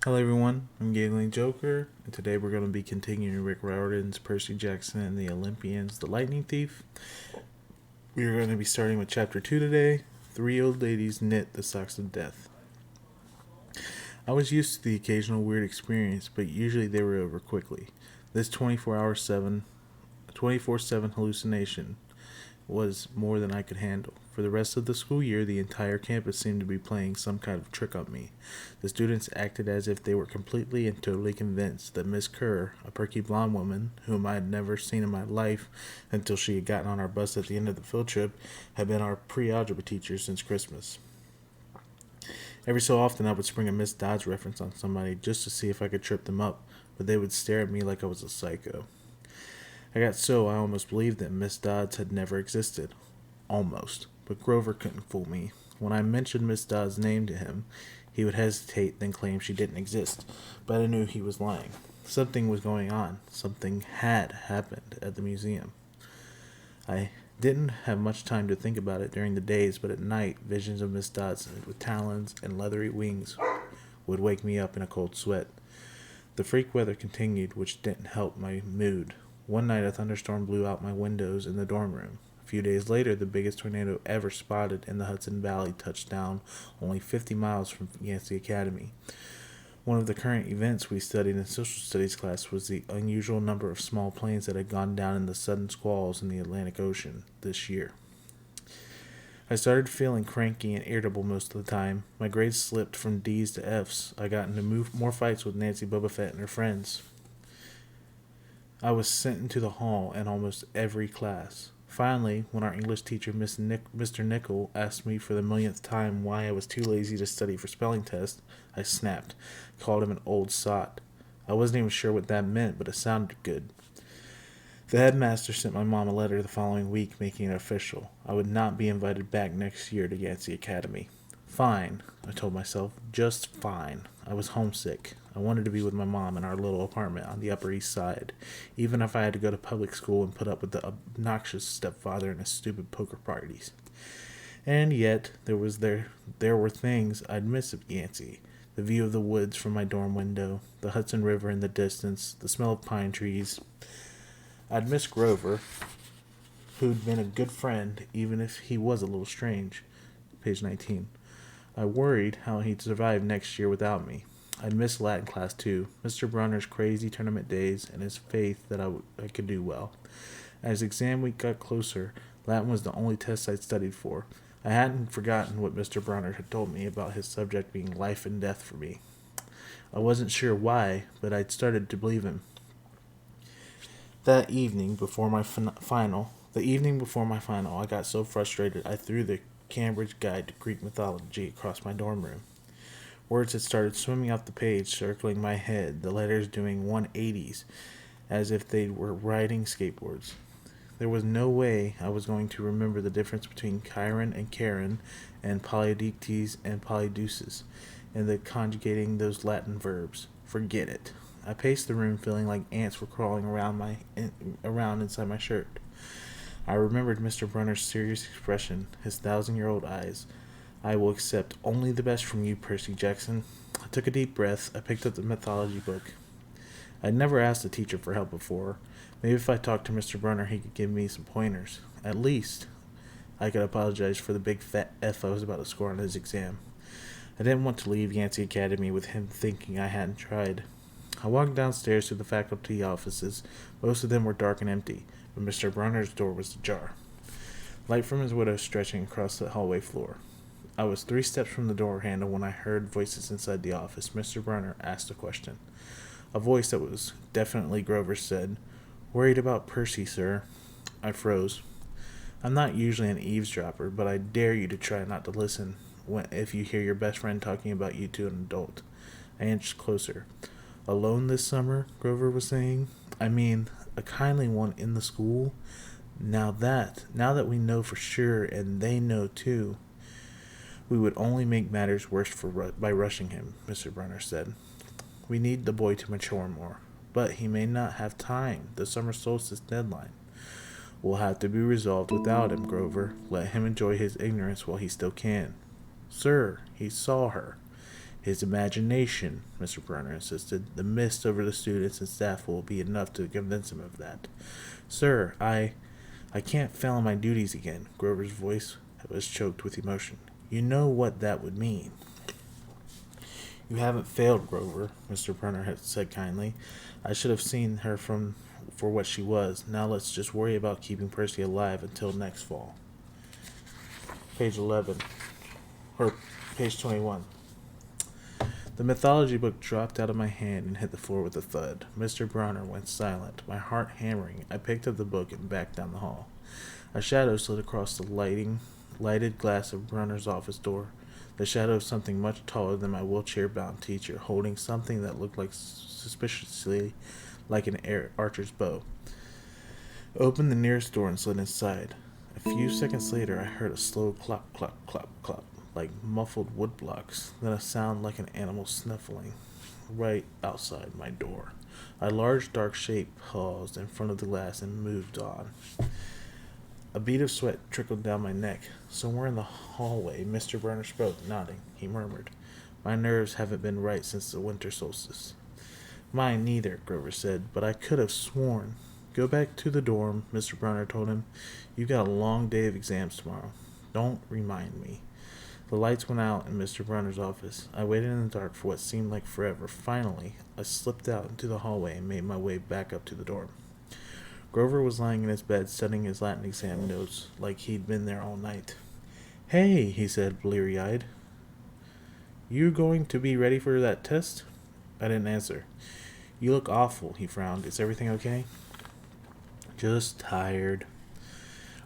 Hello everyone, I'm Giggling Joker, and today we're going to be continuing Rick Riordan's Percy Jackson and the Olympians, The Lightning Thief. We are going to be starting with Chapter 2 today, Three Old Ladies Knit the Socks of Death. I was used to the occasional weird experience, but usually they were over quickly. This 24/7 hallucination was more than I could handle. For the rest of the school year, the entire campus seemed to be playing some kind of trick on me. The students acted as if they were completely and totally convinced that Miss Kerr, a perky blonde woman whom I had never seen in my life until she had gotten on our bus at the end of the field trip, had been our pre-algebra teacher since Christmas. Every so often I would spring a Miss Dodds reference on somebody just to see if I could trip them up, but they would stare at me like I was a psycho. I almost believed that Miss Dodds had never existed. Almost. But Grover couldn't fool me. When I mentioned Miss Dodds' name to him, he would hesitate, then claim she didn't exist. But I knew he was lying. Something was going on. Something had happened at the museum. I didn't have much time to think about it during the days, but at night, visions of Miss Dodds with talons and leathery wings would wake me up in a cold sweat. The freak weather continued, which didn't help my mood. One night, a thunderstorm blew out my windows in the dorm room. A few days later, the biggest tornado ever spotted in the Hudson Valley touched down only 50 miles from Yancey Academy. One of the current events we studied in social studies class was the unusual number of small planes that had gone down in the sudden squalls in the Atlantic Ocean this year. I started feeling cranky and irritable most of the time. My grades slipped from D's to F's. I got into more fights with Nancy Boba Fett and her friends. I was sent into the hall in almost every class. Finally, when our English teacher, Mr. Nickel, asked me for the millionth time why I was too lazy to study for spelling tests, I snapped, called him an old sot. I wasn't even sure what that meant, but it sounded good. The headmaster sent my mom a letter the following week making it official. I would not be invited back next year to Yancey Academy. Fine, I told myself, just fine. I was homesick. I wanted to be with my mom in our little apartment on the Upper East Side, even if I had to go to public school and put up with the obnoxious stepfather and his stupid poker parties. And yet, there were things I'd miss at Yancey. The view of the woods from my dorm window, the Hudson River in the distance, the smell of pine trees. I'd miss Grover, who'd been a good friend, even if he was a little strange. Page 19. I worried how he'd survive next year without me. I'd miss Latin class too, Mr. Brunner's crazy tournament days, and his faith that I could do well. As exam week got closer, Latin was the only test I'd studied for. I hadn't forgotten what Mr. Brunner had told me about his subject being life and death for me. I wasn't sure why, but I'd started to believe him. The evening before my final, I got so frustrated I threw the Cambridge Guide to Greek Mythology across my dorm room. Words had started swimming off the page, circling my head, the letters doing 180s, as if they were riding skateboards. There was no way I was going to remember the difference between Chiron and Charon, and Polydectes and Polydeuces, and the conjugating those Latin verbs. Forget it. I paced the room feeling like ants were crawling around inside my shirt. I remembered Mr. Brunner's serious expression, his 1,000-year-old eyes. I will accept only the best from you, Percy Jackson. I took a deep breath. I picked up the mythology book. I'd never asked the teacher for help before. Maybe if I talked to Mr. Brunner, he could give me some pointers. At least, I could apologize for the big fat F I was about to score on his exam. I didn't want to leave Yancey Academy with him thinking I hadn't tried. I walked downstairs to the faculty offices. Most of them were dark and empty, but Mr. Brunner's door was ajar. Light from his window stretching across the hallway floor. I was 3 steps from the door handle when I heard voices inside the office. Mr. Brunner asked a question. A voice that was definitely Grover's said, "Worried about Percy, sir." I froze. I'm not usually an eavesdropper, but I dare you to try not to listen if you hear your best friend talking about you to an adult. I inched closer. "Alone this summer?" Grover was saying. "I mean, a kindly one in the school? Now that we know for sure, and they know too, we would only make matters worse by rushing him," Mr. Brunner said. "We need the boy to mature more, but he may not have time, the summer solstice deadline. Will have to be resolved without him, Grover. Let him enjoy his ignorance while he still can." "Sir, he saw her." His imagination, Mr. Brunner insisted. The mist over the students and staff will be enough to convince him of that. Sir, I can't fail on my duties again. Grover's voice was choked with emotion. You know what that would mean. You haven't failed, Grover, Mr. Brunner had said kindly. I should have seen her for what she was. Now let's just worry about keeping Percy alive until next fall. Page 11. Or page 21. The mythology book dropped out of my hand and hit the floor with a thud. Mr. Brunner went silent, my heart hammering. I picked up the book and backed down the hall. A shadow slid across the lighted glass of Brunner's office door. The shadow of something much taller than my wheelchair-bound teacher, holding something that looked like suspiciously like an archer's bow. Opened the nearest door and slid inside. A few seconds later, I heard a slow clop, clop, clop, clop, like muffled wood blocks, then a sound like an animal snuffling right outside my door. A large dark shape paused in front of the glass and moved on. A bead of sweat trickled down my neck. Somewhere in the hallway, Mr. Brunner spoke, nodding. He murmured, My nerves haven't been right since the winter solstice. Mine neither, Grover said, but I could have sworn. Go back to the dorm, Mr. Brunner told him. You've got a long day of exams tomorrow. Don't remind me. The lights went out in Mr. Brunner's office. I waited in the dark for what seemed like forever. Finally, I slipped out into the hallway and made my way back up to the dorm. Grover was lying in his bed studying his Latin exam notes like he'd been there all night. Hey, he said, bleary-eyed. You going to be ready for that test? I didn't answer. You look awful, he frowned. Is everything okay? Just tired.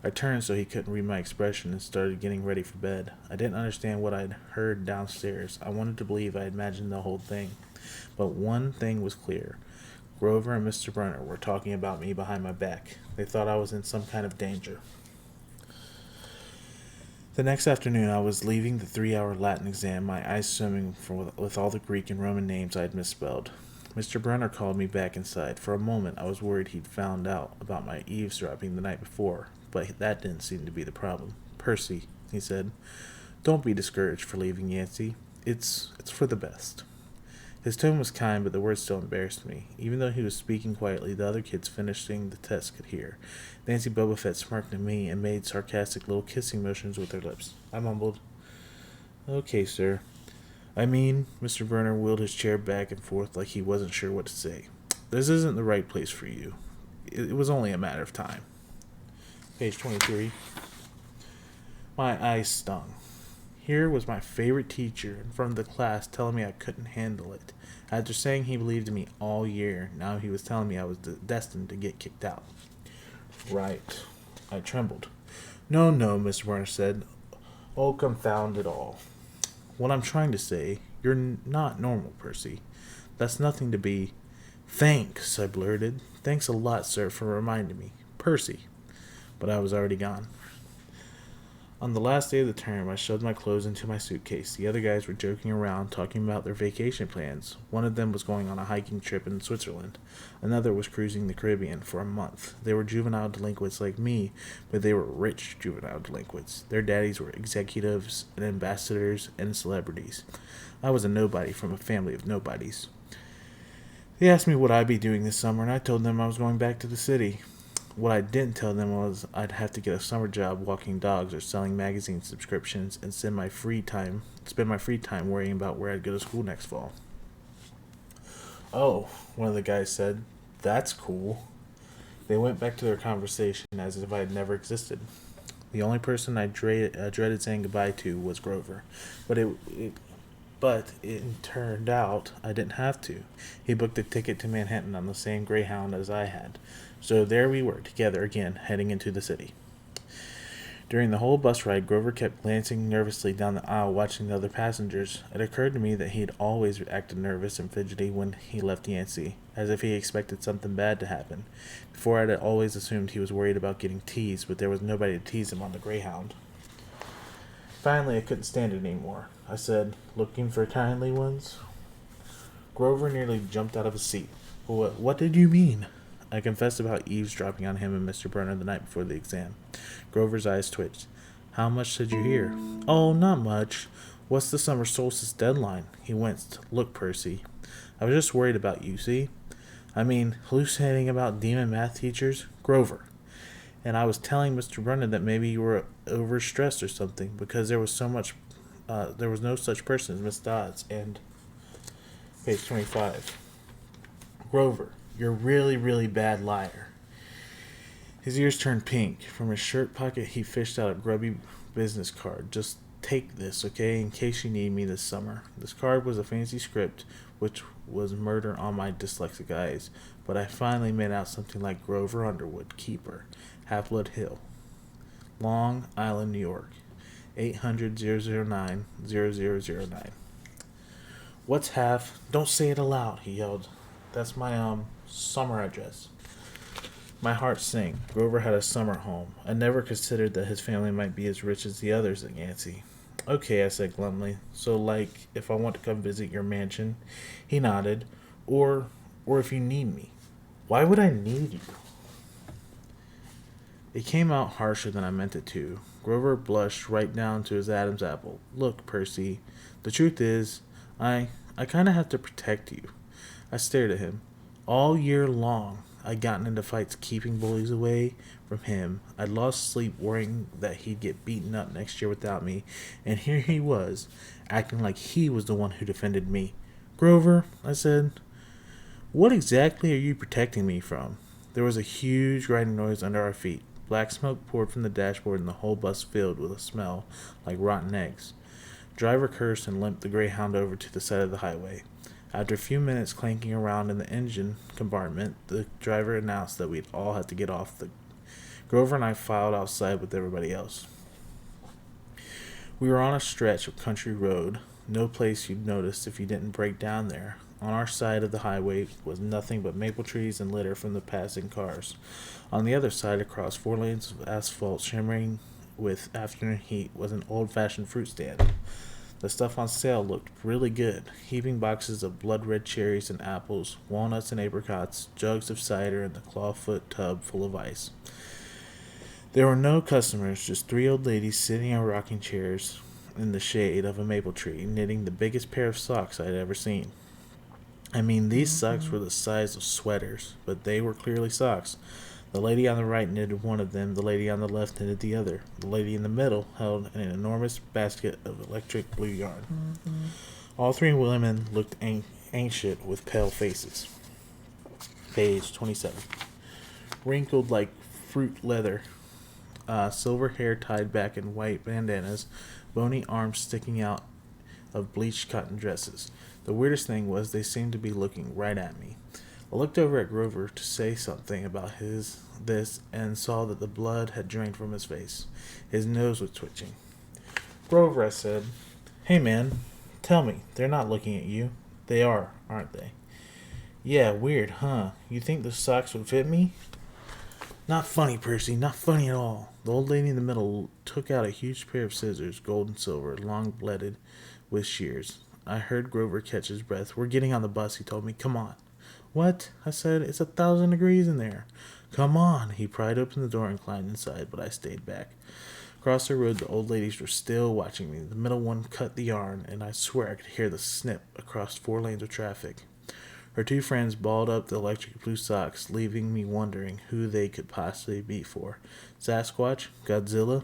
I turned so he couldn't read my expression and started getting ready for bed. I didn't understand what I'd heard downstairs. I wanted to believe I imagined the whole thing. But one thing was clear. Grover and Mr. Brunner were talking about me behind my back. They thought I was in some kind of danger. The next afternoon, I was leaving the 3-hour Latin exam, my eyes swimming with all the Greek and Roman names I had misspelled. Mr. Brunner called me back inside. For a moment, I was worried he'd found out about my eavesdropping the night before, but that didn't seem to be the problem. Percy, he said, don't be discouraged for leaving Yancey. It's for the best. His tone was kind, but the words still embarrassed me. Even though he was speaking quietly, the other kids finishing the test could hear. Nancy Boba Fett smirked at me and made sarcastic little kissing motions with her lips. I mumbled, Okay, sir. Mr. Brunner wheeled his chair back and forth like he wasn't sure what to say. This isn't the right place for you. It was only a matter of time. Page 23. My eyes stung. Here was my favorite teacher in front of the class telling me I couldn't handle it. After saying he believed in me all year, now he was telling me I was destined to get kicked out. Right. I trembled. No, Mr. Brunner said. Oh, confound it all. What I'm trying to say, you're not normal, Percy. That's nothing to be... Thanks, I blurted. Thanks a lot, sir, for reminding me. Percy. But I was already gone. On the last day of the term, I shoved my clothes into my suitcase. The other guys were joking around, talking about their vacation plans. One of them was going on a hiking trip in Switzerland. Another was cruising the Caribbean for a month. They were juvenile delinquents like me, but they were rich juvenile delinquents. Their daddies were executives and ambassadors and celebrities. I was a nobody from a family of nobodies. They asked me what I'd be doing this summer, and I told them I was going back to the city. What I didn't tell them was I'd have to get a summer job walking dogs or selling magazine subscriptions and spend my free time worrying about where I'd go to school next fall. Oh, one of the guys said, that's cool. They went back to their conversation as if I had never existed. The only person I dreaded saying goodbye to was Grover, but it turned out I didn't have to. He booked a ticket to Manhattan on the same Greyhound as I had. So there we were, together again, heading into the city. During the whole bus ride, Grover kept glancing nervously down the aisle, watching the other passengers. It occurred to me that he had always acted nervous and fidgety when he left Yancey, as if he expected something bad to happen. Before, I'd always assumed he was worried about getting teased, but there was nobody to tease him on the Greyhound. Finally, I couldn't stand it anymore. I said, looking for kindly ones? Grover nearly jumped out of his seat. What did you mean? I confessed about eavesdropping on him and Mr. Brunner the night before the exam. Grover's eyes twitched. How much did you hear? Oh, not much. What's the summer solstice deadline? He winced. Look, Percy, I was just worried about you, see? I mean, hallucinating about demon math teachers? Grover. And I was telling Mr. Brennan that maybe you were overstressed or something because there was no such person as Miss Dodds. And page 25. Grover, you're a really, really bad liar. His ears turned pink. From his shirt pocket, he fished out a grubby business card. Just take this, okay, in case you need me this summer. This card was a fancy script, which was murder on my dyslexic eyes, but I finally made out something like Grover Underwood, Keeper, Half-Blood Hill, Long Island, New York, 800-009-0009. What's half? Don't say it aloud, he yelled. That's my, summer address. My heart sank. Grover had a summer home. I never considered that his family might be as rich as the others at Yancey. Okay, I said glumly. So, like, if I want to come visit your mansion? He nodded. Or if you need me. Why would I need you? It came out harsher than I meant it to. Grover blushed right down to his Adam's apple. Look, Percy, the truth is, I kind of have to protect you. I stared at him. All year long, I'd gotten into fights keeping bullies away from him. I'd lost sleep worrying that he'd get beaten up next year without me. And here he was, acting like he was the one who defended me. Grover, I said, what exactly are you protecting me from? There was a huge grinding noise under our feet. Black smoke poured from the dashboard and the whole bus filled with a smell like rotten eggs. Driver cursed and limped the Greyhound over to the side of the highway. After a few minutes clanking around in the engine compartment, the driver announced that we'd all have to get off. Grover and I filed outside with everybody else. We were on a stretch of country road, no place you'd notice if you didn't break down there. On our side of the highway was nothing but maple trees and litter from the passing cars. On the other side, across 4 lanes of asphalt shimmering with afternoon heat, was an old-fashioned fruit stand. The stuff on sale looked really good. Heaping boxes of blood-red cherries and apples, walnuts and apricots, jugs of cider, and the clawfoot tub full of ice. There were no customers, just 3 old ladies sitting in rocking chairs in the shade of a maple tree, knitting the biggest pair of socks I'd ever seen. I mean, these socks were the size of sweaters, but they were clearly socks. The lady on the right knitted one of them, the lady on the left knitted the other. The lady in the middle held an enormous basket of electric blue yarn. All 3 women looked ancient with pale faces. Page 27. Wrinkled like fruit leather, silver hair tied back in white bandanas, bony arms sticking out of bleached cotton dresses. The weirdest thing was they seemed to be looking right at me. I looked over at Grover to say something about this and saw that the blood had drained from his face. His nose was twitching. Grover, I said, hey man, tell me, they're not looking at you. They are, aren't they? Yeah, weird, huh? You think the socks would fit me? Not funny, Percy, not funny at all. The old lady in the middle took out a huge pair of scissors, gold and silver, long bladed with shears. I heard Grover catch his breath. We're getting on the bus, he told me. Come on. What? I said. It's 1,000 degrees in there. Come on. He pried open the door and climbed inside, but I stayed back. Across the road, the old ladies were still watching me. The middle one cut the yarn, and I swear I could hear the snip across 4 lanes of traffic. Her 2 friends balled up the electric blue socks, leaving me wondering who they could possibly be for. Sasquatch? Godzilla?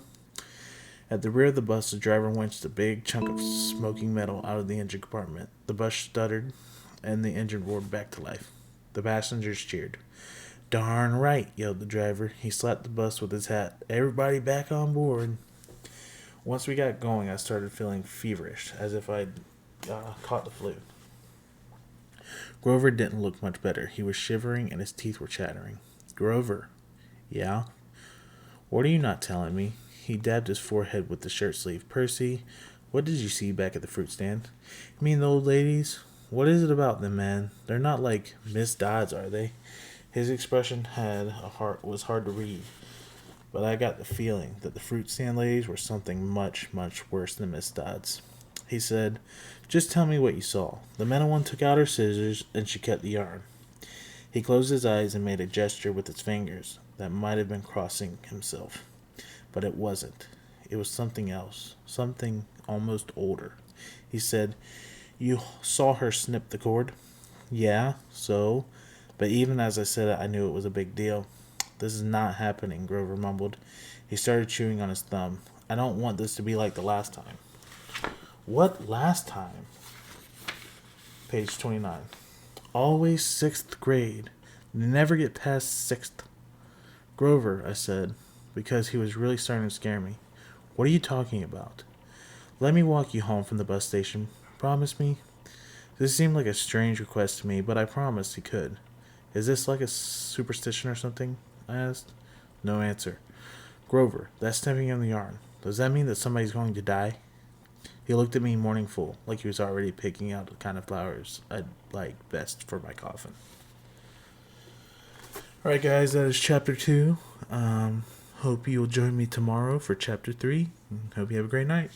At the rear of the bus, the driver winched a big chunk of smoking metal out of the engine compartment. The bus stuttered, and the engine roared back to life. The passengers cheered. Darn right, yelled the driver. He slapped the bus with his hat. Everybody back on board. Once we got going, I started feeling feverish, as if I'd caught the flu. Grover didn't look much better. He was shivering, and his teeth were chattering. Grover. Yeah? What are you not telling me? He dabbed his forehead with the shirt sleeve. Percy, what did you see back at the fruit stand? You mean the old ladies? What is it about them, man? They're not like Miss Dodds, are they? His expression was hard to read, but I got the feeling that the fruit stand ladies were something much, much worse than Miss Dodds. He said, just tell me what you saw. The middle one took out her scissors, and she cut the yarn. He closed his eyes and made a gesture with his fingers that might have been crossing himself. But it wasn't. It was something else, something almost older. He said, "You saw her snip the cord?" "Yeah, so?" But even as I said it, I knew it was a big deal. "This is not happening," Grover mumbled. He started chewing on his thumb. "I don't want this to be like the last time." "What last time?" Page 29. "Always 6th grade. Never get past 6th. "Grover," I said, because he was really starting to scare me. "What are you talking about?" "Let me walk you home from the bus station. Promise me?" This seemed like a strange request to me, but I promised he could. "Is this like a superstition or something?" I asked. No answer. "Grover, that's snipping in the yarn. Does that mean that somebody's going to die?" He looked at me mournful, like he was already picking out the kind of flowers I'd like best for my coffin. Alright guys, that is chapter 2. Hope you'll join me tomorrow for chapter 3. Hope you have a great night.